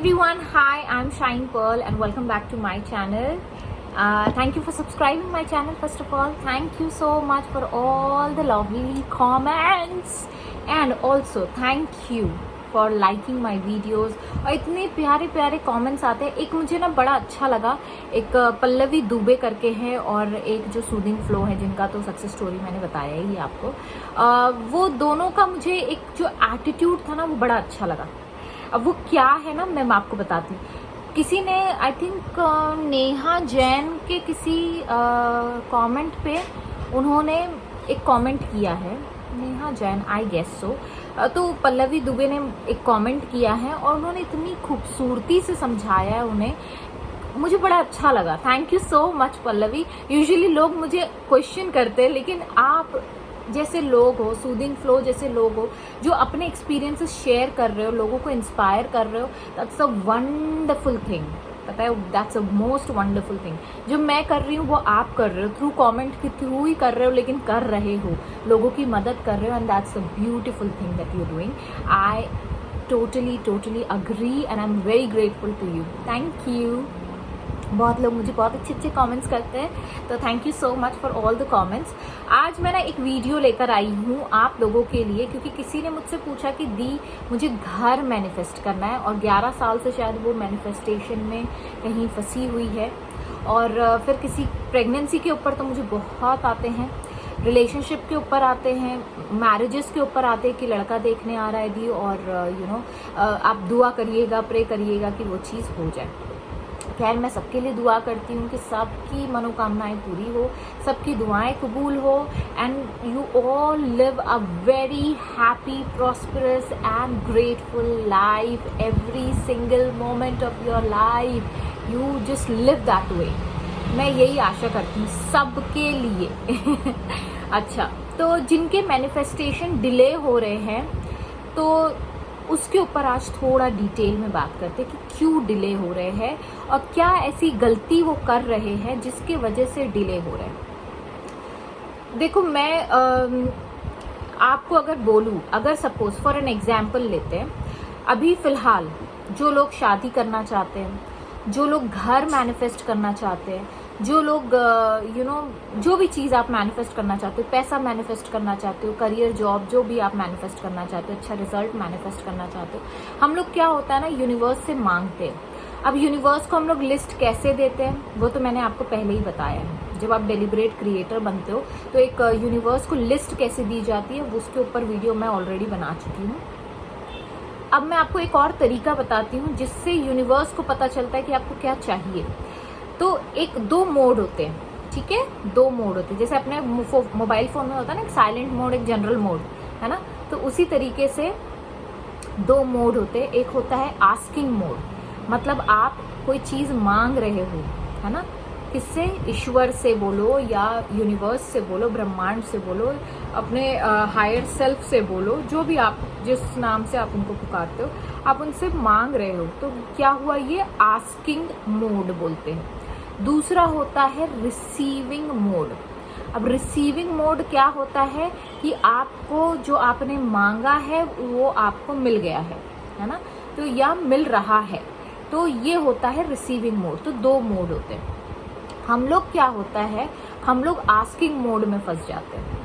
everyone, hi, I'm Shine Pearl and welcome back to my channel. Thank you for subscribing my channel. First of all, thank you so much for all the lovely comments and also thank you for liking my videos. और इतने प्यारे प्यारे comments आते हैं. एक मुझे ना बड़ा अच्छा लगा, एक पल्लवी दुबे करके है और एक जो सूदिंग फ्लो है जिनका तो सक्सेस स्टोरी मैंने बताया ही आपको. वो दोनों का मुझे एक जो एटीट्यूड था ना वो बड़ा अच्छा लगा. अब वो क्या है ना मैं आपको बताती हूँ. किसी ने आई थिंक नेहा जैन के किसी कमेंट पे उन्होंने एक कमेंट किया है. Neha Jain I guess so. तो पल्लवी दुबे ने एक कमेंट किया है और उन्होंने इतनी खूबसूरती से समझाया है उन्हें, मुझे बड़ा अच्छा लगा. Thank you so much Pallavi. Usually लोग मुझे क्वेश्चन करते हैं लेकिन आप जैसे लोग हो, सूदिंग फ्लो जैसे लोग हो जो अपने एक्सपीरियंसेस शेयर कर रहे हो, लोगों को इंस्पायर कर रहे हो, दैट्स अ वंडरफुल थिंग. पता है, that's a most wonderful thing. जो मैं कर रही हूँ वो आप कर रहे हो, थ्रू कमेंट के थ्रू ही कर रहे हो लेकिन कर रहे हो, लोगों की मदद कर रहे हो and that's a beautiful thing that you are doing. I totally agree and I am very grateful to you. Thank you. बहुत लोग मुझे बहुत अच्छे अच्छे कमेंट्स करते हैं, तो thank you so much for all the comments. आज मैं ना एक वीडियो लेकर आई हूँ आप लोगों के लिए, क्योंकि किसी ने मुझसे पूछा कि दी मुझे घर मैनिफेस्ट करना है और 11 साल से शायद वो मैनिफेस्टेशन में कहीं फंसी हुई है. और फिर किसी प्रेगनेंसी के ऊपर तो मुझे बहुत आते हैं, रिलेशनशिप के ऊपर आते हैं, मैरिजेस के ऊपर आते हैं कि लड़का देखने आ रहा है दी और यू नो आप दुआ करिएगा, प्रे करिएगा कि वो चीज़ हो जाए. खैर मैं सबके लिए दुआ करती हूँ कि सबकी मनोकामनाएं पूरी हो, सबकी दुआएं कबूल हो and you all live a very happy, prosperous and grateful life. Every single moment of your life you just live that way. मैं यही आशा करती हूँ सबके लिए. अच्छा, तो जिनके मैनिफेस्टेशन डिले हो रहे हैं तो उसके ऊपर आज थोड़ा डिटेल में बात करते हैं कि क्यों डिले हो रहे हैं और क्या ऐसी गलती वो कर रहे हैं जिसके वजह से डिले हो रहे हैं. देखो मैं आपको अगर बोलूँ, अगर सपोज फॉर एन एग्जाम्पल लेते हैं, अभी फ़िलहाल जो लोग शादी करना चाहते हैं, जो लोग घर मैनिफेस्ट करना चाहते हैं, जो लोग यू नो जो भी चीज़ आप मैनिफेस्ट करना चाहते हो, पैसा मैनिफेस्ट करना चाहते हो, करियर जॉब जो भी आप मैनिफेस्ट करना चाहते हो, अच्छा रिजल्ट मैनिफेस्ट करना चाहते हो, हम लोग क्या होता है ना यूनिवर्स से मांगते हैं. अब यूनिवर्स को हम लोग लिस्ट कैसे देते हैं वो तो मैंने आपको पहले ही बताया है. जब आप डेलिब्रेट क्रिएटर बनते हो तो एक यूनिवर्स को लिस्ट कैसे दी जाती है उसके ऊपर वीडियो मैं ऑलरेडी बना चुकी हूँ. अब मैं आपको एक और तरीका बताती हूँ जिससे यूनिवर्स को पता चलता है कि आपको क्या चाहिए. तो एक 2 मोड होते हैं, ठीक है, 2 मोड होते हैं. जैसे अपने मोबाइल फ़ोन में होता है ना एक साइलेंट मोड, एक जनरल मोड, है ना. तो उसी तरीके से 2 मोड होते हैं. एक होता है आस्किंग मोड, मतलब आप कोई चीज़ मांग रहे हो, है ना, किससे, ईश्वर से बोलो या यूनिवर्स से बोलो, ब्रह्मांड से बोलो, अपने हायर सेल्फ से बोलो, जो भी आप जिस नाम से आप उनको पुकारते हो, आप उनसे मांग रहे हो. तो क्या हुआ, ये आस्किंग मोड बोलते हैं. दूसरा होता है रिसीविंग मोड. अब रिसीविंग मोड क्या होता है कि आपको जो आपने मांगा है वो आपको मिल गया है ना, तो या मिल रहा है, तो ये होता है रिसीविंग मोड. तो 2 मोड होते हैं. हम लोग क्या होता है, हम लोग आस्किंग मोड में फंस जाते हैं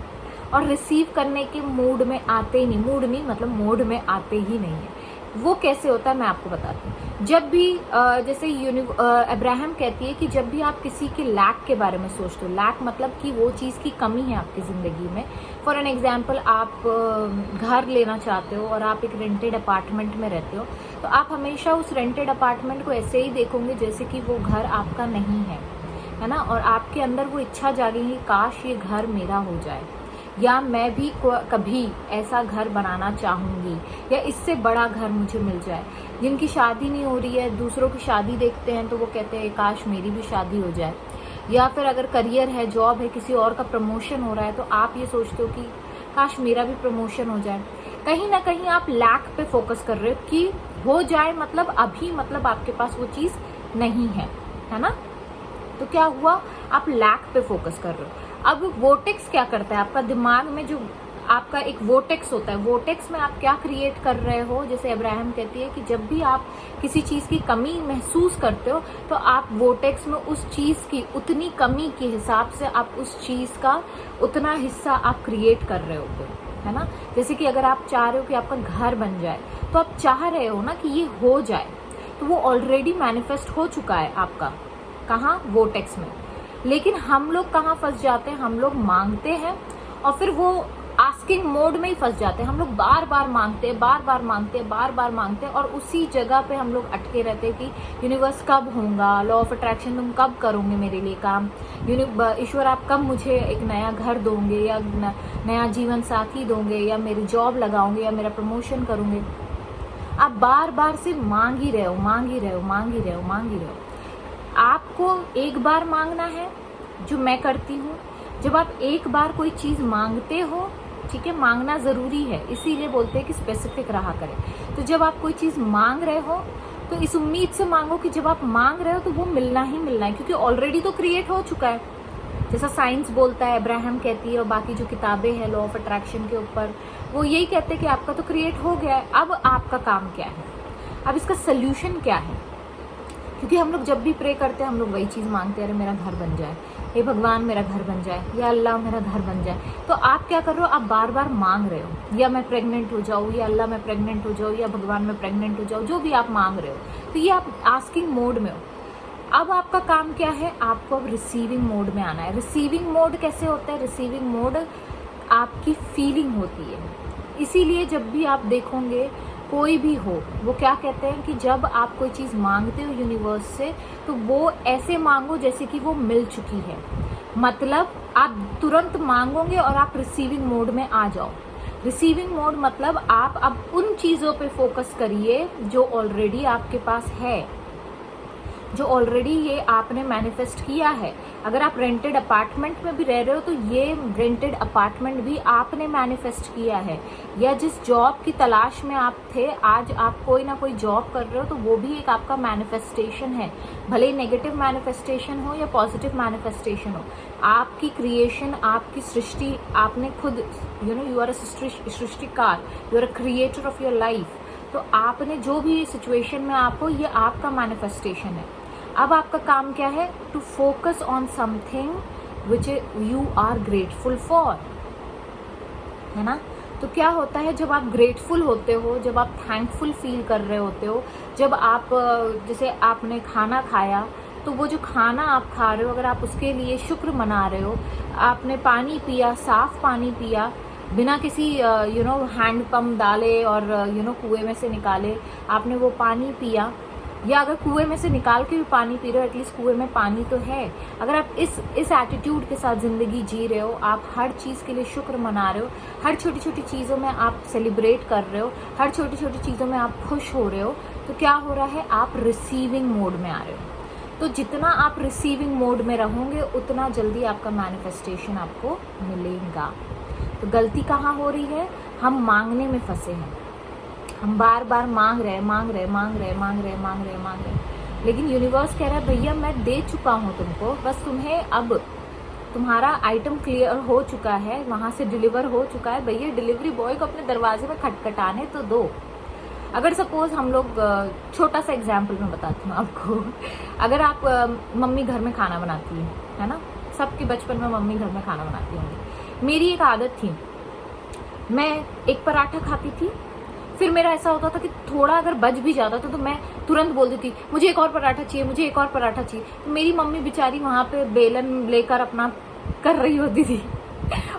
और रिसीव करने के मूड में आते ही नहीं, मूड नहीं मतलब मोड में आते ही नहीं है. वो कैसे होता है मैं आपको बताती हूँ. जब भी जैसे अब्राहम कहती है कि जब भी आप किसी के लैक के बारे में सोचते हो, लैक मतलब कि वो चीज़ की कमी है आपकी ज़िंदगी में. फॉर एन एग्जांपल आप घर लेना चाहते हो और आप एक रेंटेड अपार्टमेंट में रहते हो, तो आप हमेशा उस रेंटेड अपार्टमेंट को ऐसे ही देखोगे जैसे कि वो घर आपका नहीं है ना, और आपके अंदर वो इच्छा जागेगी काश ये घर मेरा हो जाए, या मैं भी कभी ऐसा घर बनाना चाहूँगी, या इससे बड़ा घर मुझे मिल जाए. जिनकी शादी नहीं हो रही है, दूसरों की शादी देखते हैं तो वो कहते हैं काश मेरी भी शादी हो जाए. या फिर अगर करियर है, जॉब है, किसी और का प्रमोशन हो रहा है तो आप ये सोचते हो कि काश मेरा भी प्रमोशन हो जाए. कहीं ना कहीं आप लैक पे फोकस कर रहे हो कि हो जाए मतलब अभी, मतलब आपके पास वो चीज़ नहीं है ना. तो क्या हुआ, आप लैक पे फोकस कर रहे हो. अब वोटेक्स क्या करता है, आपका दिमाग में जो आपका एक वोटेक्स होता है। वोटेक्स में आप क्या क्रिएट कर रहे हो, जैसे अब्राहम कहती है कि जब भी आप किसी चीज की कमी महसूस करते हो तो आप वोटेक्स में उस चीज की उतनी कमी के हिसाब से आप उस चीज का उतना हिस्सा आप क्रिएट कर रहे होते हो, है ना। जैसे कि अगर आप चाह रहे हो कि आपका घर बन जाए, तो आप चाह रहे हो ना कि ये हो जाए, तो वो ऑलरेडी मैनिफेस्ट हो चुका है आपका, कहाँ, वोटेक्स में। लेकिन हम लोग कहाँ फंस जाते हैं, हम लोग मांगते हैं और फिर वो आस्किंग मोड में ही फंस जाते हैं। हम लोग बार बार मांगते हैं, बार बार मांगते हैं, बार बार मांगते हैं और उसी जगह पे हम लोग अटके रहते हैं कि यूनिवर्स कब होगा, लॉ ऑफ अट्रैक्शन तुम कब करोगे मेरे लिए काम, ईश्वर आप कब मुझे एक नया घर दोगे या नया जीवन साथी दोगे या मेरी जॉब लगाओगे या मेरा प्रमोशन करोगे। आप बार बार से मांग ही रहे हो, मांग ही रहे हो, मांग ही रहे हो, मांग ही रहे हो। आपको एक बार मांगना है, जो मैं करती हूँ। जब आप एक बार कोई चीज मांगते हो, ठीक है, मांगना जरूरी है, इसीलिए बोलते हैं कि स्पेसिफिक रहा करें। तो जब आप कोई चीज मांग रहे हो तो इस उम्मीद से मांगो कि जब आप मांग रहे हो तो वो मिलना ही मिलना है, क्योंकि ऑलरेडी तो क्रिएट हो चुका है। जैसा साइंस बोलता है, अब्राहम कहती है और बाकी जो किताबें हैं लॉ ऑफ अट्रैक्शन के ऊपर, वो यही कहते हैं कि आपका तो क्रिएट हो गया है। अब आपका काम क्या है, अब इसका सोल्यूशन क्या है। क्योंकि हम लोग जब भी प्रे करते हैं हम लोग वही चीज़ मांगते हैं, अरे मेरा घर बन जाए, हे भगवान मेरा घर बन जाए, या अल्लाह मेरा घर बन जाए। तो आप क्या कर रहे हो, आप बार बार मांग रहे हो, या मैं प्रेग्नेंट हो जाऊँ, या अल्लाह मैं प्रेग्नेंट हो जाऊँ, या भगवान मैं प्रेग्नेंट हो जाऊँ, जो भी आप मांग रहे हो। तो ये आप आस्किंग मोड में हो। अब आपका काम क्या है, आपको अब रिसीविंग मोड में आना है। रिसीविंग मोड कैसे होता है, रिसीविंग मोड आपकी फीलिंग होती है। इसीलिए जब भी आप देखोगे कोई भी हो, वो क्या कहते हैं कि जब आप कोई चीज़ मांगते हो यूनिवर्स से, तो वो ऐसे मांगो जैसे कि वो मिल चुकी है। मतलब आप तुरंत मांगोगे और आप रिसीविंग मोड में आ जाओ। रिसीविंग मोड मतलब आप अब उन चीज़ों पे फोकस करिए जो ऑलरेडी आपके पास है, जो ऑलरेडी ये आपने मैनिफेस्ट किया है। अगर आप रेंटेड अपार्टमेंट में भी रह रहे हो तो ये रेंटेड अपार्टमेंट भी आपने मैनिफेस्ट किया है। या जिस जॉब की तलाश में आप थे, आज आप कोई ना कोई जॉब कर रहे हो, तो वो भी एक आपका मैनिफेस्टेशन है। भले ही नेगेटिव मैनिफेस्टेशन हो या पॉजिटिव मैनिफेस्टेशन हो, आपकी क्रिएशन, आपकी सृष्टि, आपने खुद, यू आर अ सृष्टिकार, you are a creator of your life. तो आपने जो भी सिचुएशन में आप हो, ये आपका मैनिफेस्टेशन है। अब आपका काम क्या है, to focus on something which you are grateful for, है ना। तो क्या होता है, जब आप ग्रेटफुल होते हो, जब आप थैंकफुल फील कर रहे होते हो, जब आप, जैसे आपने खाना खाया, तो वो जो खाना आप खा रहे हो, अगर आप उसके लिए शुक्र मना रहे हो, आपने पानी पिया, साफ पानी पिया, बिना किसी हैंड पंप डाले और कुएं में से निकाले आपने वो पानी पिया, या अगर कुएं में से निकाल के भी पानी पी रहे हो, एटलीस्ट कुएं में पानी तो है। अगर आप इस एटीट्यूड के साथ ज़िंदगी जी रहे हो, आप हर चीज़ के लिए शुक्र मना रहे हो, हर छोटी छोटी चीज़ों में आप सेलिब्रेट कर रहे हो, हर छोटी छोटी चीज़ों में आप खुश हो रहे हो, तो क्या हो रहा है, आप रिसीविंग मोड में आ रहे हो। तो जितना आप रिसीविंग मोड में रहोगे उतना जल्दी आपका मैनिफेस्टेशन आपको मिलेगा। तो गलती कहाँ हो रही है, हम मांगने में फंसे हैं। हम बार बार मांग रहे हैं, लेकिन यूनिवर्स कह रहा है भैया मैं दे चुका हूँ तुमको, बस तुम्हें अब तुम्हारा आइटम क्लियर हो चुका है, वहाँ से डिलीवर हो चुका है, भैया डिलीवरी बॉय को अपने दरवाजे में खटखटाने तो दो। अगर सपोज हम लोग, छोटा सा एग्जाम्पल मैं बताती हूँ आपको, अगर आप मम्मी घर में खाना बनाती है ना, सबके बचपन में मम्मी घर में खाना बनाती होंगी। मेरी एक आदत थी, मैं एक पराठा खाती थी, फिर मेरा ऐसा होता था कि थोड़ा अगर बच भी जाता था तो मैं तुरंत बोल देती मुझे एक और पराठा चाहिए, मुझे एक और पराठा चाहिए। तो मेरी मम्मी बेचारी वहाँ पे बेलन लेकर अपना कर रही होती थी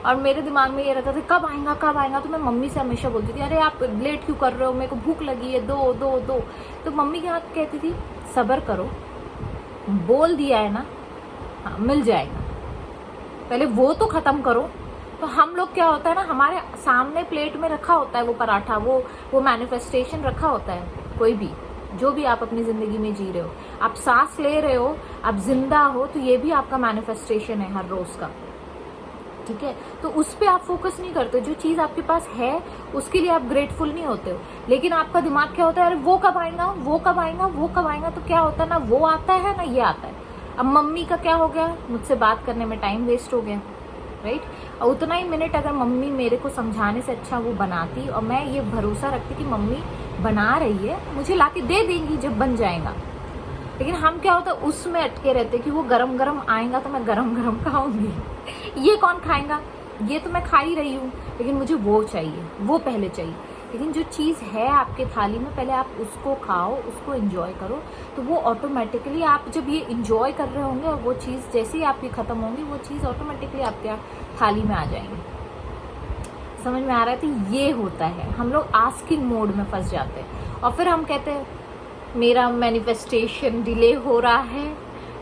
और मेरे दिमाग में ये रहता था कब आएगा कब आएगा। तो मैं मम्मी से हमेशा बोलती थी अरे आप लेट क्यों कर रहे हो, मेरे को भूख लगी है, दो दो दो। तो मम्मी क्या कहती थी, सब्र करो, बोल दिया है ना, हाँ मिल जाएगा, पहले वो तो खत्म करो। तो हम लोग क्या होता है ना, हमारे सामने प्लेट में रखा होता है वो पराठा, वो मैनिफेस्टेशन रखा होता है। कोई भी, जो भी आप अपनी जिंदगी में जी रहे हो, आप सांस ले रहे हो, आप जिंदा हो, तो ये भी आपका मैनिफेस्टेशन है हर रोज का, ठीक है। तो उस पर आप फोकस नहीं करते, जो चीज आपके पास है उसके लिए आप ग्रेटफुल नहीं होते हो। लेकिन आपका दिमाग क्या होता है, अरे वो कब आएगा, वो कब आएगा, वो कब आएगा। तो क्या होता है ना, वो आता है ना ये आता है। अब मम्मी का क्या हो गया, मुझसे बात करने में टाइम वेस्ट हो गया, राइट। और उतना ही मिनट अगर मम्मी मेरे को समझाने से अच्छा वो बनाती और मैं ये भरोसा रखती कि मम्मी बना रही है, मुझे ला के दे देंगी जब बन जाएगा। लेकिन हम क्या होता है उसमें अटके रहते कि वो गरम गरम आएगा तो मैं गरम गरम खाऊंगी, ये कौन खाएगा, ये तो मैं खा ही रही हूँ, लेकिन मुझे वो चाहिए, वो पहले चाहिए। लेकिन जो चीज़ है आपके थाली में पहले आप उसको खाओ, उसको एंजॉय करो, तो वो ऑटोमेटिकली आप जब ये एंजॉय कर रहे होंगे और वो चीज़ जैसे ही आपकी ख़त्म होंगी वो चीज़ ऑटोमेटिकली आपके थाली में आ जाएंगी। समझ में आ रहा है? तो ये होता है, हम लोग आस्किंग मोड में फंस जाते हैं और फिर हम कहते हैं मेरा मैनिफेस्टेशन डिले हो रहा है,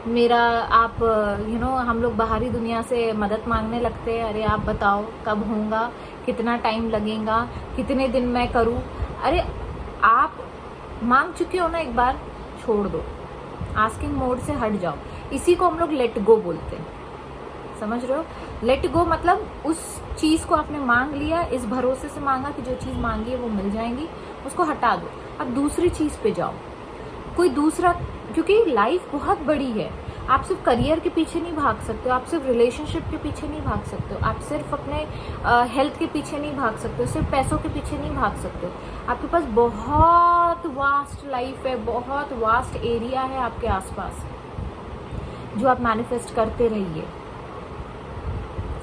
मेरा आप हम लोग बाहरी दुनिया से मदद मांगने लगते हैं, अरे आप बताओ कब होगा, कितना टाइम लगेगा, कितने दिन मैं करूं। अरे आप मांग चुके हो ना एक बार, छोड़ दो, आस्किंग मोड से हट जाओ। इसी को हम लोग लेट गो बोलते हैं, समझ रहे हो? लेट गो मतलब उस चीज़ को आपने मांग लिया, इस भरोसे से मांगा कि जो चीज़ मांगी है वो मिल जाएगी, उसको हटा दो, अब दूसरी चीज़ पे जाओ, कोई दूसरा, क्योंकि लाइफ बहुत बड़ी है। आप सिर्फ करियर के पीछे नहीं भाग सकते हो, आप सिर्फ रिलेशनशिप के पीछे नहीं भाग सकते हो, आप सिर्फ अपने हेल्थ के पीछे नहीं भाग सकते हो, सिर्फ पैसों के पीछे नहीं भाग सकते हो। आपके पास बहुत वास्ट लाइफ है, बहुत वास्ट एरिया है आपके आसपास जो आप मैनिफेस्ट करते रहिए।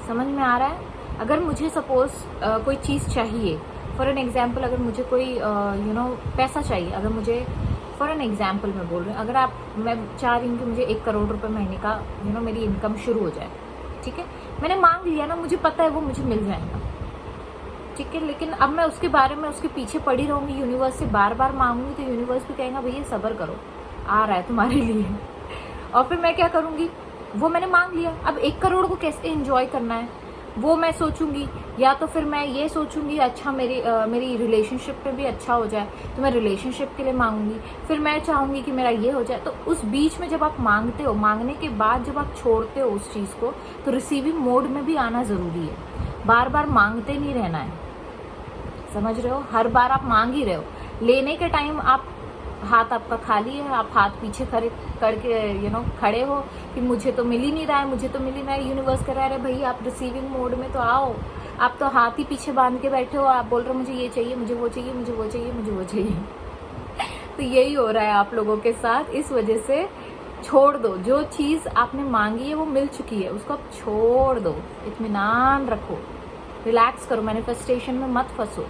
समझ में आ रहा है? अगर मुझे सपोज कोई चीज़ चाहिए, फॉर एन एग्जाम्पल, अगर मुझे कोई पैसा चाहिए, अगर मुझे फॉर एन एग्जाम्पल मैं बोल रही हूँ, अगर मैं चाह रही हूँ कि मुझे 1 करोड़ रुपए महीने का मेरी इनकम शुरू हो जाए, ठीक है, मैंने मांग लिया ना, मुझे पता है वो मुझे मिल जाएगा, ठीक है, लेकिन अब मैं उसके बारे में उसके पीछे पड़ी रहूँगी, यूनिवर्स से बार बार मांगूंगी, तो यूनिवर्स भी कहेगा भैया सब्र करो, आ रहा है तुम्हारे लिए। और फिर मैं क्या करूँगी, वो मैंने मांग लिया, अब 1 करोड़ को कैसे एंजॉय करना है वो मैं सोचूंगी, या तो फिर मैं ये सोचूंगी अच्छा मेरी रिलेशनशिप में भी अच्छा हो जाए, तो मैं रिलेशनशिप के लिए मांगूंगी, फिर मैं चाहूंगी कि मेरा ये हो जाए। तो उस बीच में जब आप मांगते हो, मांगने के बाद जब आप छोड़ते हो उस चीज़ को, तो रिसीविंग मोड में भी आना ज़रूरी है। बार बार मांगते नहीं रहना है, समझ रहे हो? हर बार आप मांग ही रहे हो, लेने के टाइम आप हाथ आपका खाली है, आप हाथ पीछे खड़े करके खड़े हो कि मुझे तो मिल ही नहीं रहा है, मुझे तो मिल ही नहीं रहा है। यूनिवर्स कह रहा है भाई आप रिसीविंग मोड में तो आओ, आप तो हाथ ही पीछे बांध के बैठे हो, आप बोल रहे हो मुझे ये चाहिए, मुझे वो चाहिए, मुझे वो चाहिए, मुझे वो चाहिए। तो यही हो रहा है आप लोगों के साथ। इस वजह से छोड़ दो, जो चीज़ आपने मांगी है वो मिल चुकी है, उसको आप छोड़ दो, इत्मीनान रखो, रिलैक्स करो, मैनिफेस्टेशन में मत फंसो,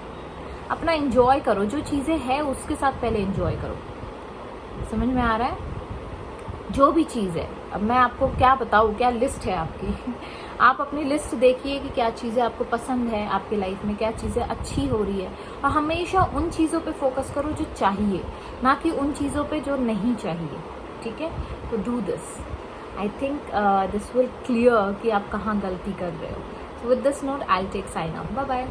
अपना एंजॉय करो, जो चीज़ें हैं उसके साथ पहले एंजॉय करो। समझ में आ रहा है? जो भी चीज़ है, अब मैं आपको क्या बताऊँ, क्या लिस्ट है आपकी। आप अपनी लिस्ट देखिए कि क्या चीज़ें आपको पसंद है आपकी लाइफ में, क्या चीज़ें अच्छी हो रही है, और हमेशा उन चीज़ों पे फोकस करो जो चाहिए, ना कि उन चीज़ों पे जो नहीं चाहिए, ठीक है? तो do this, I think this will clear कि आप कहाँ गलती कर रहे हो। So with this note, I'll take sign off. Bye bye.